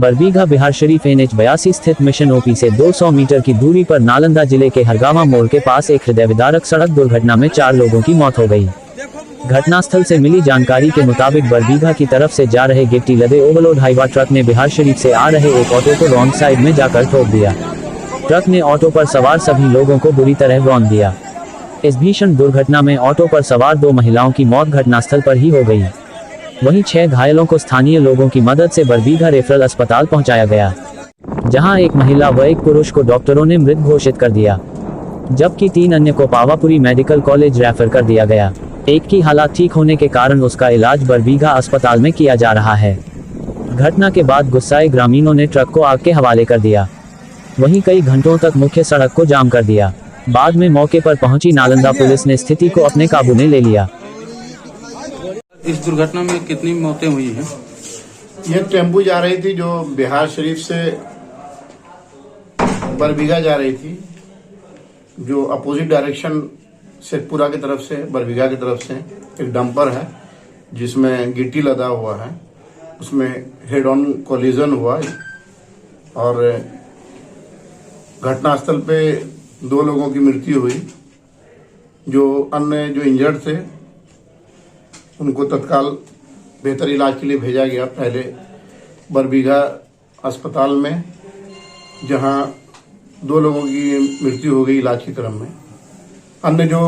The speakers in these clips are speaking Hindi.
बरबीघा बिहार शरीफ NH82 स्थित मिशन ओपी से 200 मीटर की दूरी पर नालंदा जिले के हरगावा मोड़ के पास एक हृदय विदारक सड़क दुर्घटना में 4 लोगों की मौत हो गई। घटनास्थल से मिली जानकारी के मुताबिक बरबीघा की तरफ से जा रहे गिट्टी लदे ओवरलोड हाईवा ट्रक ने बिहार शरीफ से आ रहे एक ऑटो को रॉन्ग साइड में जाकर ठोक दिया। ट्रक ने ऑटो पर सवार सभी लोगों को बुरी तरह रौंद दिया। इस भीषण दुर्घटना में ऑटो पर सवार 2 महिलाओं की मौत घटनास्थल पर ही हो गई। वहीं 6 घायलों को स्थानीय लोगों की मदद से बरबीघा रेफरल अस्पताल पहुंचाया गया, जहां एक महिला व एक पुरुष को डॉक्टरों ने मृत घोषित कर दिया, जबकि 3 अन्य को पावापुरी मेडिकल कॉलेज रेफर कर दिया गया। एक की हालत ठीक होने के कारण उसका इलाज बरबीघा अस्पताल में किया जा रहा है। घटना के बाद गुस्साए ग्रामीणों ने ट्रक को आग के हवाले कर दिया। वहीं कई घंटों तक मुख्य सड़क को जाम कर दिया। बाद में मौके पर पहुंची नालंदा पुलिस ने स्थिति को अपने काबू में ले लिया। इस दुर्घटना में कितनी मौतें हुई हैं? यह टेम्पू जा रही थी जो बिहार शरीफ से बरबीघा जा रही थी, जो अपोजिट डायरेक्शन शेखपुरा की तरफ से बरबीघा की तरफ से एक डंपर है जिसमें गिट्टी लदा हुआ है, उसमें हेड ऑन कोलिजन हुआ और घटनास्थल पे 2 लोगों की मृत्यु हुई। जो अन्य जो इंजर्ड थे उनको तत्काल बेहतर इलाज के लिए भेजा गया, पहले बरबीघा अस्पताल में, जहां 2 लोगों की मृत्यु हो गई इलाज के क्रम में। अन्य जो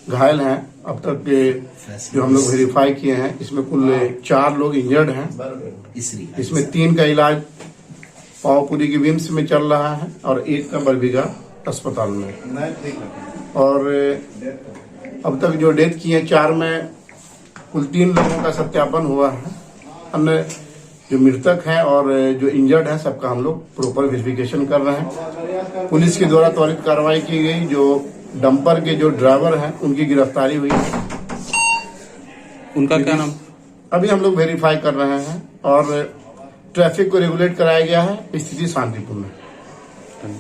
घायल हैं अब तक के जो हम लोग वेरीफाई किए हैं, इसमें कुल 4 लोग इंजर्ड हैं। इसमें 3 का इलाज पावापुरी की विम्स में चल रहा है और 1 का बरबीघा अस्पताल में। और अब तक जो डेथ की है 4 में कुल 3 लोगों का सत्यापन हुआ है। अन्य जो मृतक हैं और जो इंजर्ड हैं सबका हम लोग प्रॉपर वेरिफिकेशन कर रहे हैं। पुलिस के द्वारा त्वरित कार्रवाई की गई। जो डंपर के जो ड्राइवर हैं उनकी गिरफ्तारी हुई। उनका क्या नाम? अभी हम लोग वेरीफाई कर रहे हैं और ट्रैफिक को रेगुलेट कराया गया है। स्थिति शांतिपूर्ण है।